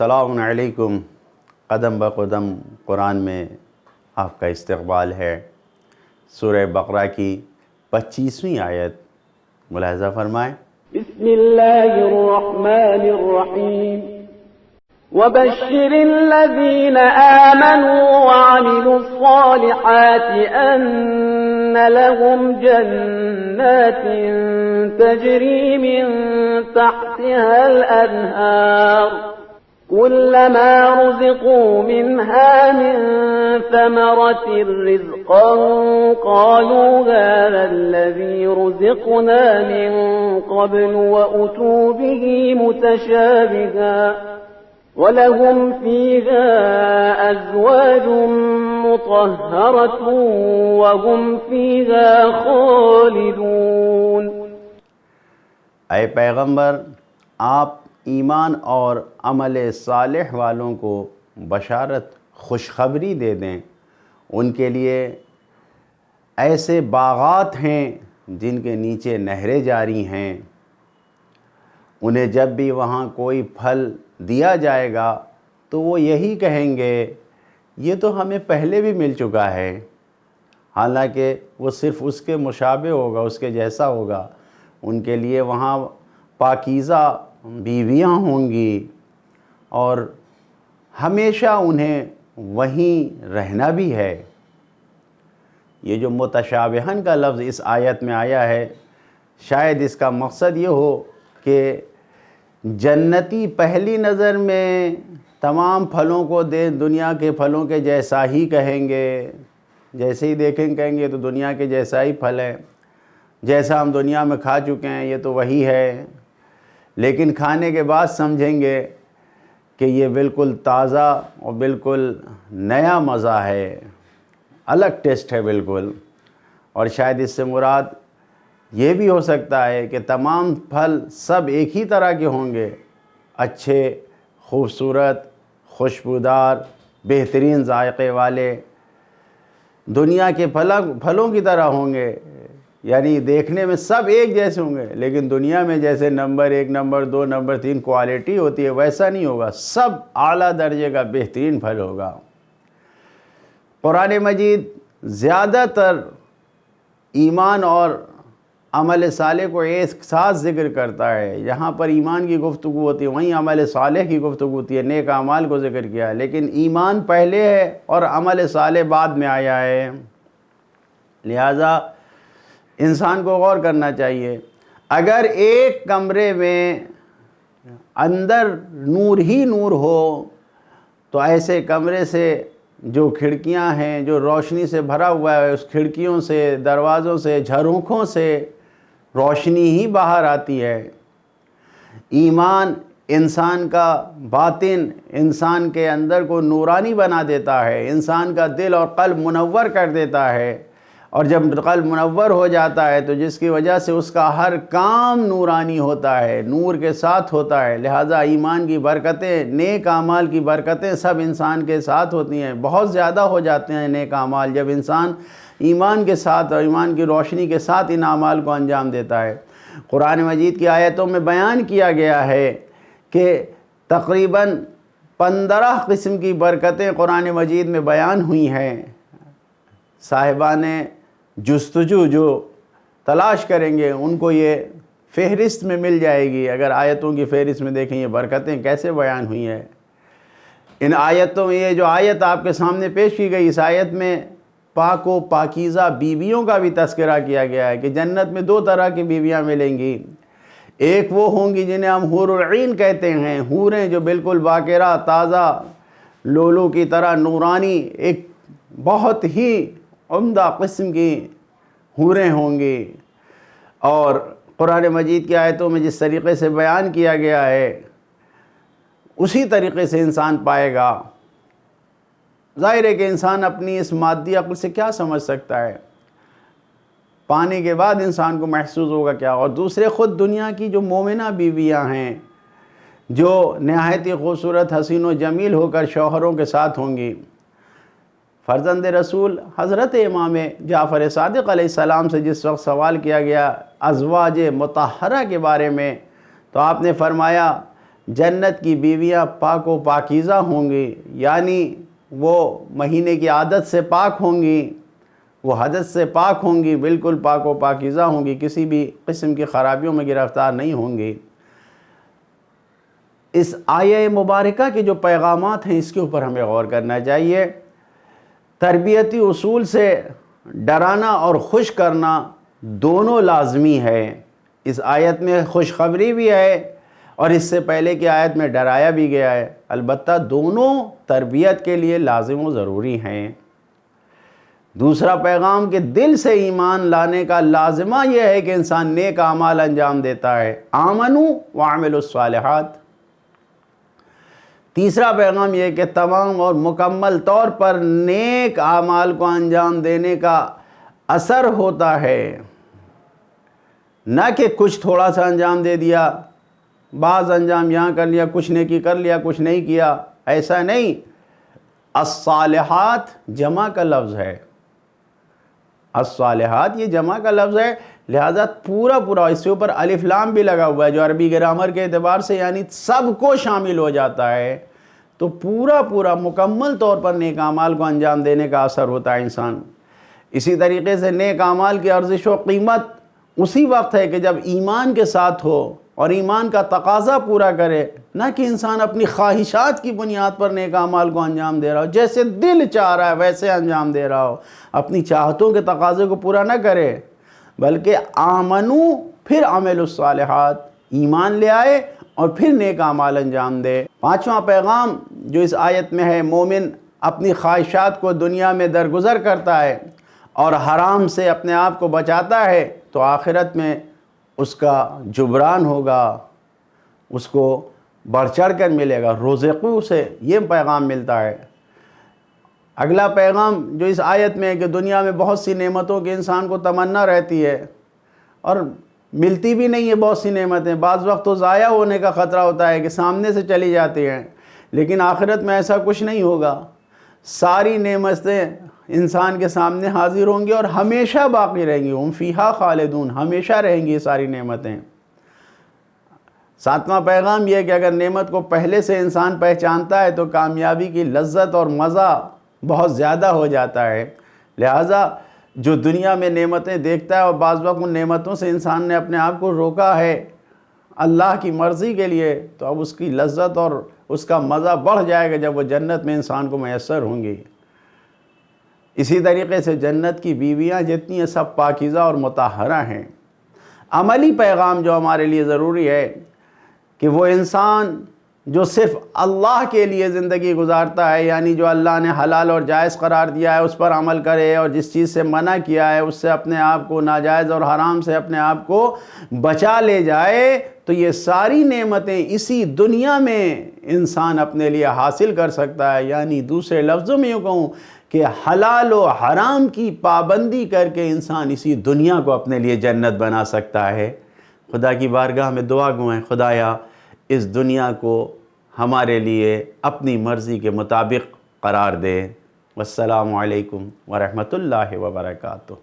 السلام علیکم۔ قدم بقدم قرآن میں آپ کا استقبال ہے۔ سورہ بقرہ کی 25ویں آیت ملاحظہ فرمائیں۔ بسم اللہ الرحمن الرحیم وبشر الذین آمنوا وعملوا الصالحات ان لهم جنات تجری من تحتها الانہار كلما رزقوا منها من ثمرة رزقا قالوا هذا الذي رزقنا من قبل وأتوا به متشابها ولهم فيها أزواج مطهرة وهم فيها خالدون۔ اے پیغمبر، آپ ایمان اور عمل صالح والوں کو بشارت خوشخبری دے دیں۔ ان کے لیے ایسے باغات ہیں جن کے نیچے نہریں جاری ہیں۔ انہیں جب بھی وہاں کوئی پھل دیا جائے گا تو وہ یہی کہیں گے یہ تو ہمیں پہلے بھی مل چکا ہے، حالانکہ وہ صرف اس کے مشابہ ہوگا، اس کے جیسا ہوگا۔ ان کے لیے وہاں پاکیزہ بیویاں ہوں گی اور ہمیشہ انہیں وہیں رہنا بھی ہے۔ یہ جو متشابہن کا لفظ اس آیت میں آیا ہے، شاید اس کا مقصد یہ ہو کہ جنتی پہلی نظر میں تمام پھلوں کو دنیا کے پھلوں کے جیسا ہی کہیں گے، جیسے ہی دیکھیں کہیں گے تو دنیا کے جیسا ہی پھل ہے، جیسا ہم دنیا میں کھا چکے ہیں یہ تو وہی ہے، لیکن کھانے کے بعد سمجھیں گے کہ یہ بالکل تازہ اور بالکل نیا مزہ ہے، الگ ٹیسٹ ہے بالکل۔ اور شاید اس سے مراد یہ بھی ہو سکتا ہے کہ تمام پھل سب ایک ہی طرح کے ہوں گے، اچھے، خوبصورت، خوشبودار، بہترین ذائقے والے، دنیا کے پھلوں کی طرح ہوں گے، یعنی دیکھنے میں سب ایک جیسے ہوں گے، لیکن دنیا میں جیسے نمبر 1، نمبر 2، نمبر 3 کوالٹی ہوتی ہے ویسا نہیں ہوگا، سب اعلیٰ درجے کا بہترین پھل ہوگا۔ قرآن مجید زیادہ تر ایمان اور عمل صالح کو ایک ساتھ ذکر کرتا ہے۔ یہاں پر ایمان کی گفتگو ہوتی ہے، وہیں عمل صالح کی گفتگو ہوتی ہے، نیک اعمال کو ذکر کیا ہے، لیکن ایمان پہلے ہے اور عمل صالح بعد میں آیا ہے۔ لہٰذا انسان کو غور کرنا چاہیے، اگر ایک کمرے میں اندر نور ہی نور ہو تو ایسے کمرے سے جو کھڑکیاں ہیں، جو روشنی سے بھرا ہوا ہے، اس کھڑکیوں سے، دروازوں سے، جھروکھوں سے روشنی ہی باہر آتی ہے۔ ایمان انسان کا باطن، انسان کے اندر کو نورانی بنا دیتا ہے، انسان کا دل اور قلب منور کر دیتا ہے، اور جب قلب منور ہو جاتا ہے تو جس کی وجہ سے اس کا ہر کام نورانی ہوتا ہے، نور کے ساتھ ہوتا ہے۔ لہٰذا ایمان کی برکتیں، نیک اعمال کی برکتیں سب انسان کے ساتھ ہوتی ہیں، بہت زیادہ ہو جاتے ہیں نیک اعمال جب انسان ایمان کے ساتھ اور ایمان کی روشنی کے ساتھ ان اعمال کو انجام دیتا ہے۔ قرآن مجید کی آیتوں میں بیان کیا گیا ہے کہ تقریباً 15 قسم کی برکتیں قرآن مجید میں بیان ہوئی ہیں۔ صاحبان جستجو جو تلاش کریں گے ان کو یہ فہرست میں مل جائے گی، اگر آیتوں کی فہرست میں دیکھیں یہ برکتیں کیسے بیان ہوئی ہیں۔ ان آیتوں میں یہ جو آیت آپ کے سامنے پیش کی گئی، اس آیت میں پاک و پاکیزہ بیویوں کا بھی تذکرہ کیا گیا ہے کہ جنت میں 2 طرح کی بیویاں ملیں گی۔ ایک وہ ہوں گی جنہیں ہم حور العین کہتے ہیں، حوریں جو بالکل باقرہ، تازہ، لولو کی طرح نورانی، ایک بہت ہی عمدہ قسم کی حوریں ہوں گی۔ اور قرآن مجید کی آیتوں میں جس طریقے سے بیان کیا گیا ہے اسی طریقے سے انسان پائے گا۔ ظاہر ہے کہ انسان اپنی اس مادی عقل سے کیا سمجھ سکتا ہے، پانے کے بعد انسان کو محسوس ہوگا کیا۔ اور دوسرے خود دنیا کی جو مومنہ بیویاں ہیں جو نہایت ہی خوبصورت، حسین و جمیل ہو کر شوہروں کے ساتھ ہوں گی۔ فرزند رسول حضرت امام جعفر صادق علیہ السلام سے جس وقت سوال کیا گیا ازواج مطہرہ کے بارے میں تو آپ نے فرمایا جنت کی بیویاں پاک و پاکیزہ ہوں گی، یعنی وہ مہینے کی عادت سے پاک ہوں گی، وہ حدث سے پاک ہوں گی، بالکل پاک و پاکیزہ ہوں گی، کسی بھی قسم کی خرابیوں میں گرفتار نہیں ہوں گی۔ اس آیہ مبارکہ کے جو پیغامات ہیں اس کے اوپر ہمیں غور کرنا چاہیے۔ تربیتی اصول سے ڈرانا اور خوش کرنا دونوں لازمی ہے۔ اس آیت میں خوشخبری بھی ہے اور اس سے پہلے کی آیت میں ڈرایا بھی گیا ہے، البتہ دونوں تربیت کے لیے لازم و ضروری ہیں۔ دوسرا پیغام کہ دل سے ایمان لانے کا لازمہ یہ ہے کہ انسان نیک اعمال انجام دیتا ہے، آمنوا وعملوا الصالحات۔ تیسرا پیغام یہ کہ تمام اور مکمل طور پر نیک اعمال کو انجام دینے کا اثر ہوتا ہے، نہ کہ کچھ تھوڑا سا انجام دے دیا، بعض انجام یہاں کر لیا، کچھ نیکی کر لیا، کچھ نہیں کیا، ایسا نہیں۔ الصالحات جمع کا لفظ ہے، الصالحات یہ جمع کا لفظ ہے، لہذا پورا اس کے اوپر الف لام بھی لگا ہوا ہے جو عربی گرامر کے اعتبار سے یعنی سب کو شامل ہو جاتا ہے، تو پورا مکمل طور پر نیک اعمال کو انجام دینے کا اثر ہوتا ہے انسان۔ اسی طریقے سے نیک اعمال کی ارزش و قیمت اسی وقت ہے کہ جب ایمان کے ساتھ ہو اور ایمان کا تقاضا پورا کرے، نہ کہ انسان اپنی خواہشات کی بنیاد پر نیک اعمال کو انجام دے رہا ہو، جیسے دل چاہ رہا ہے ویسے انجام دے رہا ہو، اپنی چاہتوں کے تقاضے کو پورا نہ کرے، بلکہ آمنو پھر عمل الصالحات، ایمان لے آئے اور پھر نیک اعمال انجام دے۔ پانچواں پیغام جو اس آیت میں ہے، مومن اپنی خواہشات کو دنیا میں درگزر کرتا ہے اور حرام سے اپنے آپ کو بچاتا ہے تو آخرت میں اس کا جبران ہوگا، اس کو بڑھ چڑھ کر ملے گا، رزقو سے یہ پیغام ملتا ہے۔ اگلا پیغام جو اس آیت میں ہے کہ دنیا میں بہت سی نعمتوں کی انسان کو تمنا رہتی ہے اور ملتی بھی نہیں ہے، بہت سی نعمتیں بعض وقت تو ضائع ہونے کا خطرہ ہوتا ہے کہ سامنے سے چلی جاتی ہیں، لیکن آخرت میں ایسا کچھ نہیں ہوگا، ساری نعمتیں انسان کے سامنے حاضر ہوں گی اور ہمیشہ باقی رہیں گی، ہم فیہا خالدون، ہمیشہ رہیں گی یہ ساری نعمتیں۔ ساتواں پیغام یہ ہے کہ اگر نعمت کو پہلے سے انسان پہچانتا ہے تو کامیابی کی لذت اور مزہ بہت زیادہ ہو جاتا ہے، لہٰذا جو دنیا میں نعمتیں دیکھتا ہے اور بعض وقت ان نعمتوں سے انسان نے اپنے آپ کو روکا ہے اللہ کی مرضی کے لیے، تو اب اس کی لذت اور اس کا مزہ بڑھ جائے گا جب وہ جنت میں انسان کو میسر ہوں گی۔ اسی طریقے سے جنت کی بیویاں جتنی ہیں سب پاکیزہ اور مطہرہ ہیں۔ عملی پیغام جو ہمارے لیے ضروری ہے کہ وہ انسان جو صرف اللہ کے لیے زندگی گزارتا ہے، یعنی جو اللہ نے حلال اور جائز قرار دیا ہے اس پر عمل کرے اور جس چیز سے منع کیا ہے اس سے اپنے آپ کو، ناجائز اور حرام سے اپنے آپ کو بچا لے جائے، تو یہ ساری نعمتیں اسی دنیا میں انسان اپنے لیے حاصل کر سکتا ہے۔ یعنی دوسرے لفظوں میں یوں کہوں کہ حلال و حرام کی پابندی کر کے انسان اسی دنیا کو اپنے لیے جنت بنا سکتا ہے۔ خدا کی بارگاہ میں دعا گوئیں، خدایا اس دنیا کو ہمارے لیے اپنی مرضی کے مطابق قرار دے۔ والسلام علیکم ورحمۃ اللہ وبرکاتہ۔